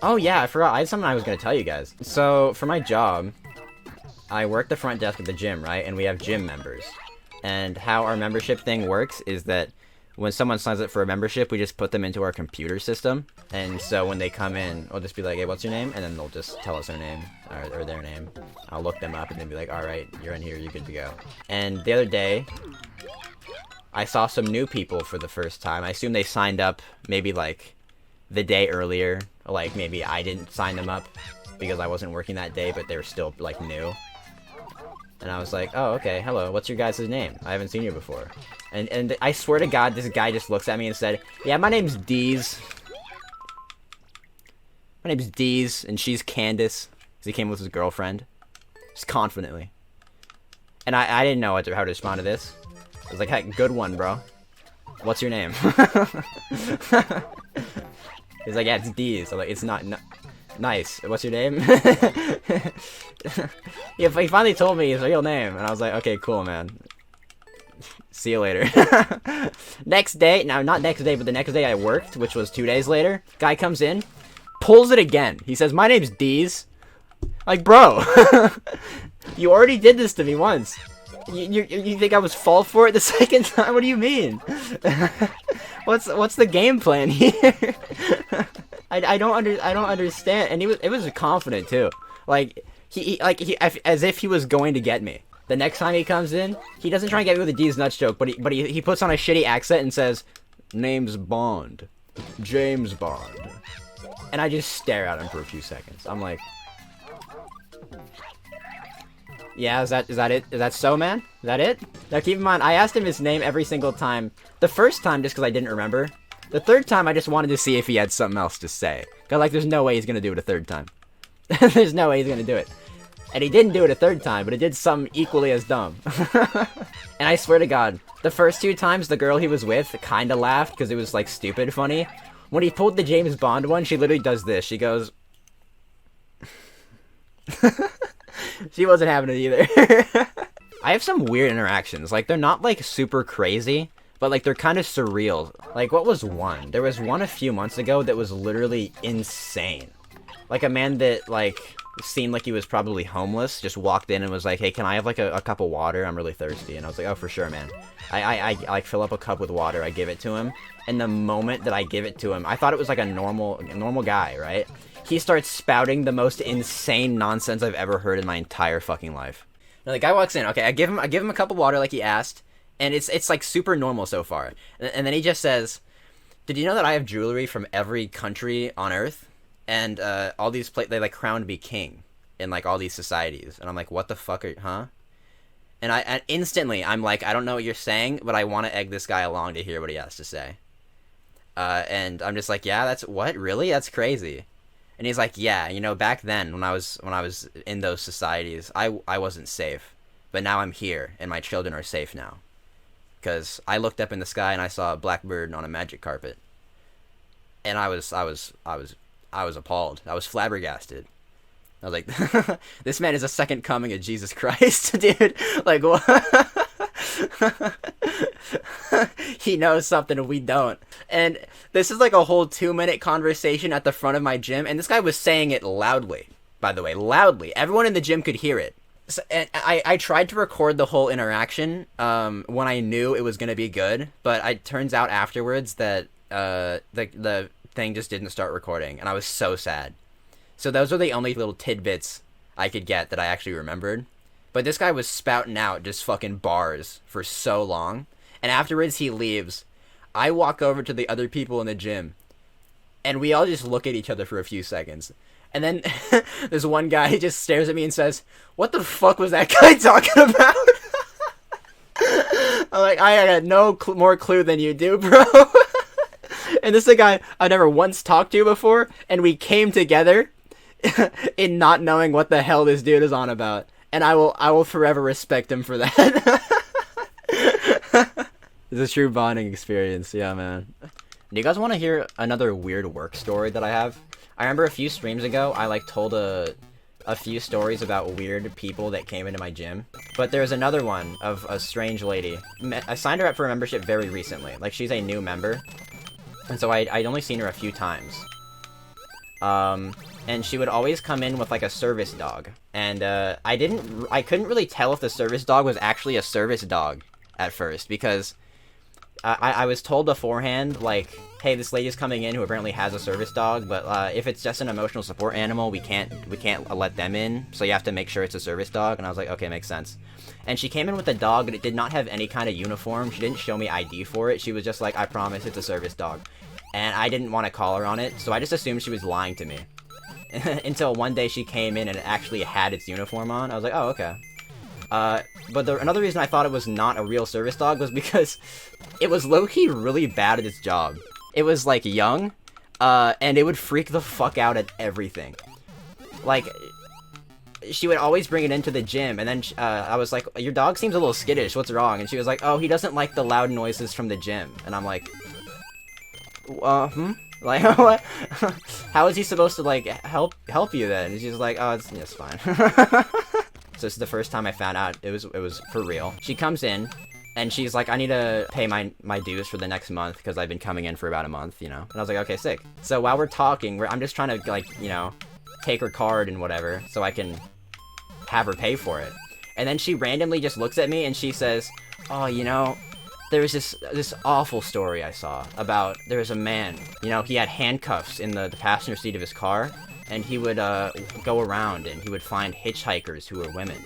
Oh yeah, I forgot. I had something I was gonna tell you guys. So for my job, I work the front desk at the gym, right? And we have gym members. And how our membership thing works is that when someone signs up for a membership, we just put them into our computer system. And so when they come in, we'll just be like, hey, what's your name? And then they'll just tell us their name, or their name. I'll look them up and then be like, alright, you're in here, you're good to go. And the other day, I saw some new people for the first time. I assume they signed up maybe like the day earlier. Like maybe I didn't sign them up because I wasn't working that day, but they were still like new. And I was like, oh, okay, hello, what's your guys' name? I haven't seen you before. And I swear to God, this guy just looks at me and said, yeah, my name's Deez. My name's Deez, and she's Candace. Because he came with his girlfriend. Just confidently. And I didn't know how to respond to this. I was like, hey, good one, bro. What's your name? He's like, yeah, it's Deez. I'm like, it's not... Nice. What's your name? Yeah, he finally told me his real name, and I was like, okay, cool, man. See you later. Next day, now not next day, but the next day I worked, which was 2 days later, guy comes in, pulls it again. He says, my name's Deez. Like, bro, you already did this to me once. You think I was fall for it the second time? What do you mean? What's the game plan here? I don't understand. And it was confident too. Like he as if he was going to get me. The next time he comes in, he doesn't try and get me with a D's nuts joke, but he puts on a shitty accent and says, "Name's Bond, James Bond," and I just stare at him for a few seconds. I'm like, yeah, is that it? Is that so, man? Is that it? Now keep in mind, I asked him his name every single time. The first time just because I didn't remember. The third time I just wanted to see if he had something else to say. Cause like there's no way he's gonna do it a third time. There's no way he's gonna do it. And he didn't do it a third time, but it did something equally as dumb. And I swear to God, the first two times the girl he was with kinda laughed because it was like stupid funny. When he pulled the James Bond one, she literally does this. She goes... She wasn't having it either. I have some weird interactions. Like, they're not, like, super crazy, but, like, they're kind of surreal. Like, what was one? There was one a few months ago that was literally insane. Like, a man that, like, seemed like he was probably homeless just walked in and was like, hey, can I have, like, a cup of water? I'm really thirsty. And I was like, oh, for sure, man. I like, fill up a cup with water. I give it to him. And the moment that I give it to him, I thought it was, like, a normal guy, right? He starts spouting the most insane nonsense I've ever heard in my entire fucking life. Now the guy walks in. Okay, I give him a cup of water like he asked, and it's like super normal so far. And then he just says, "Did you know that I have jewelry from every country on Earth, and all these they like crowned me king in like all these societies?" And I'm like, "What the fuck huh?" And instantly I'm like, I don't know what you're saying, but I want to egg this guy along to hear what he has to say. And I'm just like, yeah, that's what really? That's crazy. And he's like, yeah, you know, back then when I was in those societies, I wasn't safe, but now I'm here and my children are safe now, because I looked up in the sky and I saw a black bird on a magic carpet, and I was appalled. I was flabbergasted. I was like, this man is a second coming of Jesus Christ, dude. Like, what? He knows something and we don't. And this is like a whole 2-minute conversation at the front of my gym, and this guy was saying it loudly, by the way, loudly. Everyone in the gym could hear it. So, and I tried to record the whole interaction when I knew it was going to be good, but it turns out afterwards that the thing just didn't start recording, and I was so sad. So those were the only little tidbits I could get that I actually remembered. But this guy was spouting out just fucking bars for so long. And afterwards he leaves. I walk over to the other people in the gym, and we all just look at each other for a few seconds. And then this one guy just stares at me and says, "What the fuck was that guy talking about?" I'm like, I got no more clue than you do, bro. And this is a guy I've never once talked to before, and we came together in not knowing what the hell this dude is on about. And I will forever respect him for that. It's a true bonding experience, yeah, man. Do you guys want to hear another weird work story that I have? I remember a few streams ago, I like told a few stories about weird people that came into my gym. But there's another one of a strange lady. I signed her up for a membership very recently. Like, she's a new member. And so I'd only seen her a few times. And she would always come in with like a service dog. And I couldn't really tell if the service dog was actually a service dog at first, because I was told beforehand, like, hey, this lady's coming in who apparently has a service dog, but if it's just an emotional support animal, we can't let them in, so you have to make sure it's a service dog. And I was like, okay, makes sense. And she came in with a dog, and it did not have any kind of uniform. She didn't show me ID for it. She was just like, I promise it's a service dog. And I didn't want to call her on it, so I just assumed she was lying to me. Until one day she came in and it actually had its uniform on. I was like, oh, okay. But another reason I thought it was not a real service dog was because it was low-key really bad at its job. It was, like, young, and it would freak the fuck out at everything. Like, she would always bring it into the gym, and then I was like, your dog seems a little skittish, what's wrong? And she was like, oh, he doesn't like the loud noises from the gym. And I'm like, like, what? How is he supposed to, like, help you then? And she's like, oh, it's fine. So this is the first time I found out it was for real. She comes in, and she's like, I need to pay my dues for the next month, because I've been coming in for about a month, you know? And I was like, okay, sick. So while we're talking, I'm just trying to, like, you know, take her card and whatever, so I can have her pay for it. And then she randomly just looks at me, and she says, oh, you know, there was this awful story I saw about, there was a man, you know, he had handcuffs in the passenger seat of his car, and he would go around and he would find hitchhikers who were women,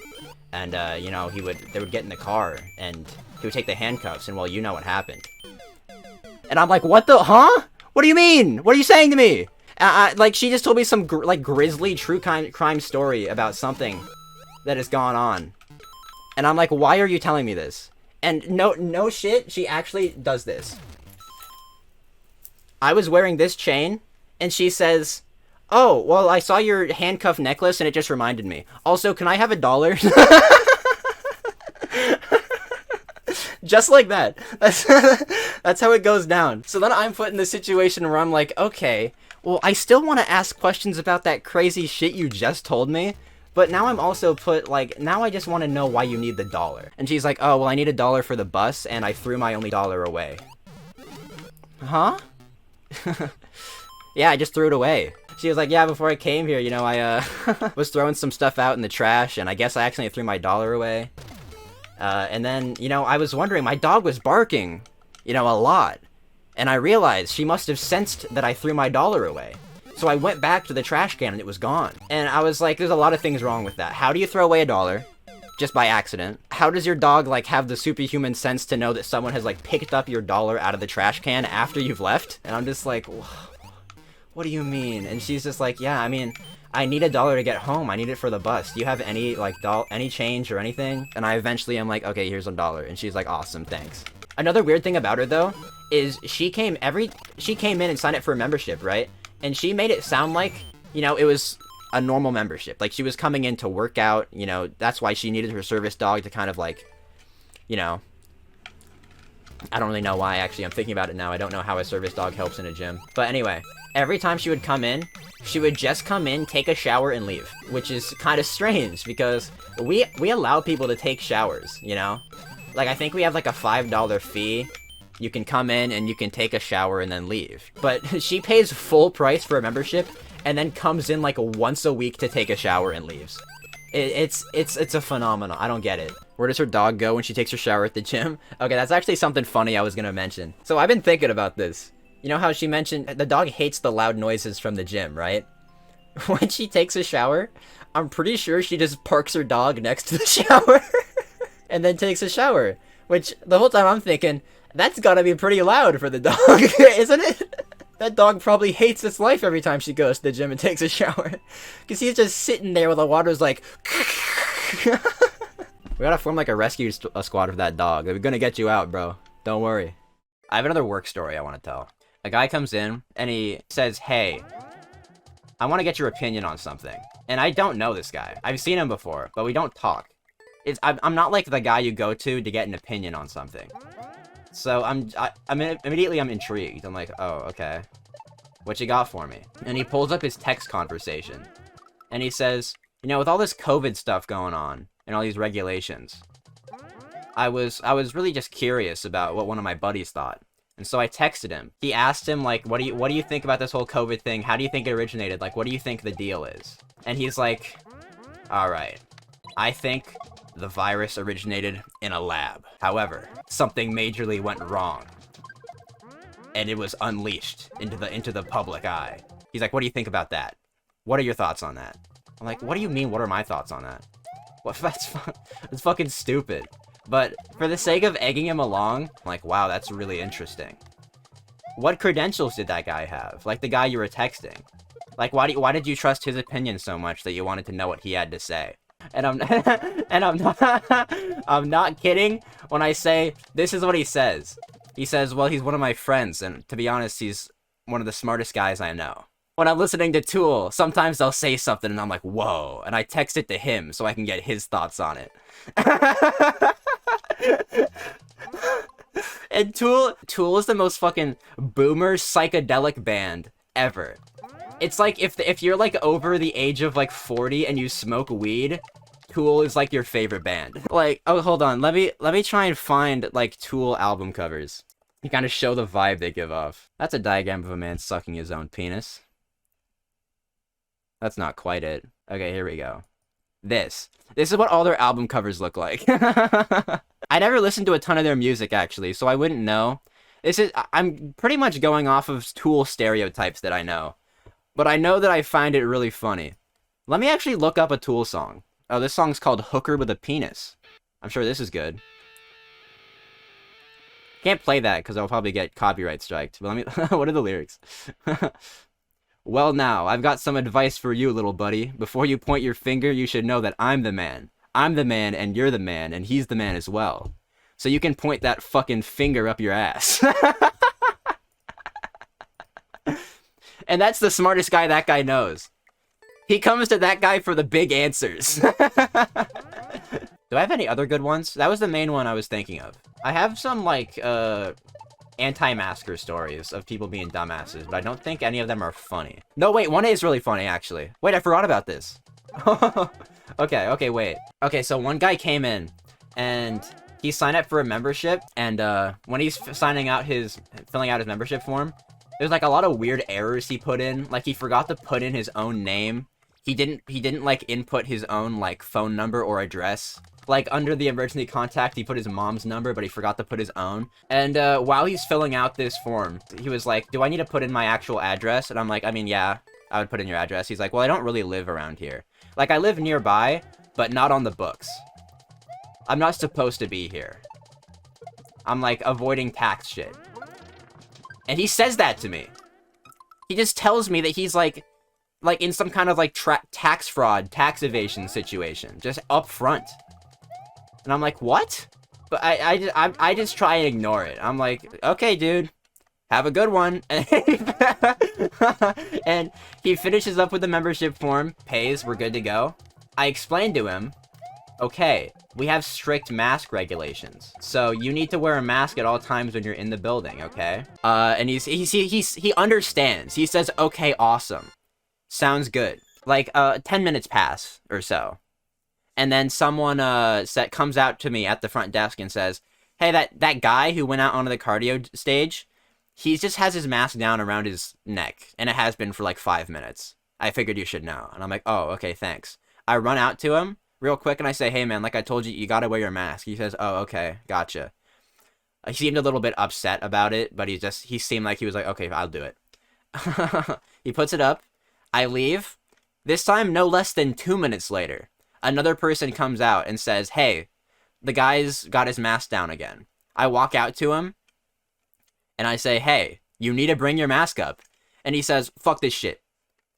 and you know, they would get in the car and he would take the handcuffs, and well, you know what happened. And I'm like, what the, huh? What do you mean? What are you saying to me? Like, she just told me some like grisly true crime story about something that has gone on, and I'm like, why are you telling me this? And no shit, she actually does this. I was wearing this chain, and she says, oh, well, I saw your handcuff necklace, and it just reminded me. Also, can I have $1? Just like that. That's how it goes down. So then I'm put in the situation where I'm like, okay, well, I still want to ask questions about that crazy shit you just told me, but now I'm also put, like, now I just want to know why you need the $1. And she's like, oh, well, I need $1 for the bus, and I threw my only $1 away. Huh? Yeah, I just threw it away. She was like, yeah, before I came here, you know, I was throwing some stuff out in the trash, and I guess I accidentally threw my $1 away. And then, you know, I was wondering, my dog was barking, you know, a lot. And I realized she must have sensed that I threw my $1 away. So I went back to the trash can and it was gone. And I was like, there's a lot of things wrong with that. How do you throw away $1? Just by accident? How does your dog, like, have the superhuman sense to know that someone has, like, picked up your $1 out of the trash can after you've left? And I'm just like, what do you mean? And she's just like, yeah, I mean, I need $1 to get home. I need it for the bus. Do you have any, like, any change or anything? And I eventually am like, okay, here's $1. And she's like, awesome, thanks. Another weird thing about her, though, is she came in and signed up for a membership, right? And she made it sound like, you know, it was a normal membership. Like, she was coming in to work out, you know, that's why she needed her service dog to kind of, like, you know, I don't really know why, actually. I'm thinking about it now. I don't know how a service dog helps in a gym. But anyway, every time she would come in, she would just come in, take a shower, and leave. Which is kind of strange, because we allow people to take showers, you know? Like, I think we have, like, a $5 fee. You can come in, and you can take a shower, and then leave. But she pays full price for a membership, and then comes in, like, once a week to take a shower and leaves. It's a phenomenon. I don't get it. Where does her dog go when she takes her shower at the gym? Okay, that's actually something funny I was gonna mention. So I've been thinking about this. You know how she mentioned the dog hates the loud noises from the gym, right? When she takes a shower, I'm pretty sure she just parks her dog next to the shower and then takes a shower. Which, the whole time I'm thinking, that's gotta be pretty loud for the dog, isn't it? That dog probably hates its life every time she goes to the gym and takes a shower. Because he's just sitting there while the water's like... We gotta form like a rescue squad for that dog. We're gonna get you out, bro. Don't worry. I have another work story I want to tell. A guy comes in and he says, hey, I want to get your opinion on something. And I don't know this guy. I've seen him before, but we don't talk. I'm not like the guy you go to get an opinion on something. So immediately I'm intrigued. I'm like, oh, okay. What you got for me? And he pulls up his text conversation. And he says, you know, with all this COVID stuff going on, and all these regulations, I was really just curious about what one of my buddies thought. And so I texted him. He asked him, like, what do you think about this whole COVID thing? How do you think it originated? Like, what do you think the deal is? And he's like, all right, I think the virus originated in a lab. However, something majorly went wrong, and it was unleashed into the public eye. He's like, what do you think about that? What are your thoughts on that? I'm like, what do you mean, what are my thoughts on that? What? That's fucking stupid. But for the sake of egging him along, I'm like, wow, that's really interesting. What credentials did that guy have? Like, the guy you were texting. Like, why did you trust his opinion so much that you wanted to know what he had to say? And I'm not kidding when I say this is what he says. He says, well, he's one of my friends, and to be honest, he's one of the smartest guys I know. When I'm listening to Tool, sometimes they'll say something and I'm like, whoa, and I text it to him so I can get his thoughts on it. And Tool is the most fucking boomer psychedelic band ever. It's like if you're like over the age of like 40 and you smoke weed, Tool is like your favorite band. Like, oh, hold on, let me try and find like Tool album covers. You kind of show the vibe they give off. That's a diagram of a man sucking his own penis. That's not quite it. Okay, here we go. This is what all their album covers look like. I never listened to a ton of their music, actually, so I wouldn't know. I'm pretty much going off of Tool stereotypes that I know. But I know that I find it really funny. Let me actually look up a Tool song. Oh, this song's called Hooker with a Penis. I'm sure this is good. Can't play that, because I'll probably get copyright striked. But let me... What are the lyrics? Well now, I've got some advice for you, little buddy. Before you point your finger, you should know that I'm the man. I'm the man, and you're the man, and he's the man as well. So you can point that fucking finger up your ass. And that's the smartest guy that guy knows. He comes to that guy for the big answers. Do I have any other good ones? That was the main one I was thinking of. I have some, like, anti-masker stories of people being dumbasses, but I don't think any of them are funny. No, wait, one is really funny, actually. Wait, I forgot about this. Okay, wait. Okay, so one guy came in, and he signed up for a membership, and when he's filling out his membership form, there's like a lot of weird errors he put in. Like, he forgot to put in his own name. He didn't like input his own like phone number or address. Like, under the emergency contact, he put his mom's number, but he forgot to put his own. And while he's filling out this form, he was like, do I need to put in my actual address? And I'm like, I mean, yeah, I would put in your address. He's like, well, I don't really live around here. Like, I live nearby, but not on the books. I'm not supposed to be here. I'm, like, avoiding tax shit. And he says that to me. He just tells me that he's, like in some kind of, like, tax fraud, tax evasion situation. Just up front. And I'm like, what? But I just try and ignore it. I'm like, okay, dude, have a good one. And he finishes up with the membership form, pays, we're good to go. I explained to him, okay, we have strict mask regulations, so you need to wear a mask at all times when you're in the building, okay? And he understands. He says, okay, awesome. Sounds good. Like, 10 minutes pass or so. And then someone comes out to me at the front desk and says, hey, that guy who went out onto the cardio stage, he just has his mask down around his neck, and it has been for like 5 minutes. I figured you should know. And I'm like, oh, okay, thanks. I run out to him real quick and I say, hey man, like I told you, you gotta wear your mask. He says, oh, okay, gotcha. He seemed a little bit upset about it, but he seemed like he was like, okay, I'll do it. He puts it up. I leave. This time, no less than 2 minutes later, another person comes out and says, hey, the guy's got his mask down again. I walk out to him, and I say, hey, you need to bring your mask up. And he says, fuck this shit.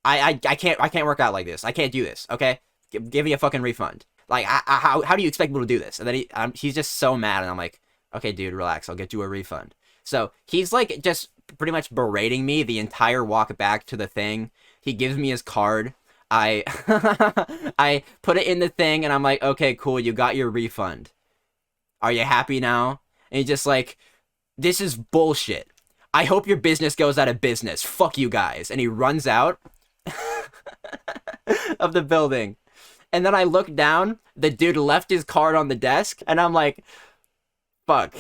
I can't work out like this. I can't do this, okay? Give me a fucking refund. Like, how do you expect people to do this? And then he's just so mad, and I'm like, okay, dude, relax. I'll get you a refund. So he's, like, just pretty much berating me the entire walk back to the thing. He gives me his card. I put it in the thing, and I'm like, okay, cool, you got your refund. Are you happy now? And he's just like, this is bullshit. I hope your business goes out of business. Fuck you guys. And he runs out of the building. And then I look down, the dude left his card on the desk, and I'm like, fuck.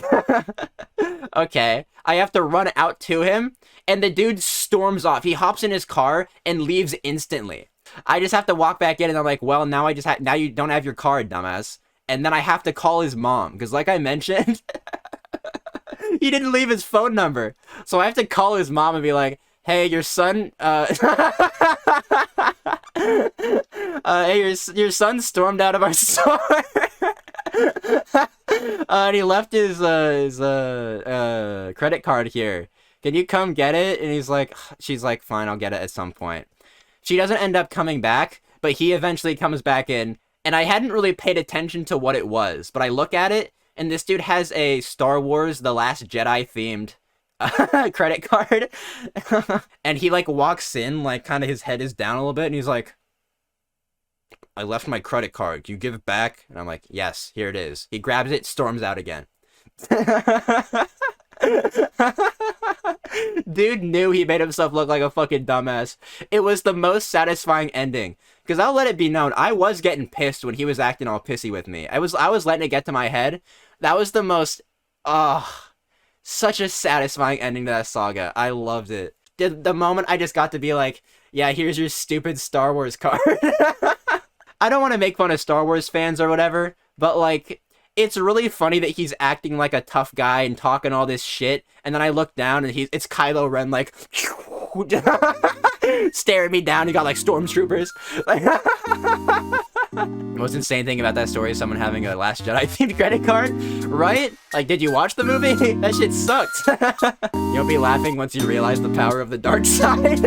Okay, I have to run out to him, and the dude storms off. He hops in his car and leaves instantly. I just have to walk back in, and I'm like, well, now now you don't have your card, dumbass. And then I have to call his mom, because like I mentioned, he didn't leave his phone number. So I have to call his mom and be like, hey, your son, hey, your son stormed out of our store. And he left his credit card here. Can you come get it? And she's like, fine, I'll get it at some point. She doesn't end up coming back, but he eventually comes back in, and I hadn't really paid attention to what it was, but I look at it, and this dude has a Star Wars The Last Jedi themed credit card. And he like walks in, like kind of his head is down a little bit, and he's like, I left my credit card. Can you give it back? And I'm like, yes, here it is. He grabs it, storms out again. Dude knew he made himself look like a fucking dumbass. It was the most satisfying ending. Because I'll let it be known, I was getting pissed when he was acting all pissy with me. I was letting it get to my head. That was the most, such a satisfying ending to that saga. I loved it. The moment I just got to be like, yeah, here's your stupid Star Wars card. I don't want to make fun of Star Wars fans or whatever, but like, it's really funny that he's acting like a tough guy and talking all this shit, and then I look down and it's Kylo Ren like staring me down. He got like stormtroopers. The most insane thing about that story is someone having a Last Jedi themed credit card, right? Like, did you watch the movie? That shit sucked. You'll be laughing once you realize the power of the dark side.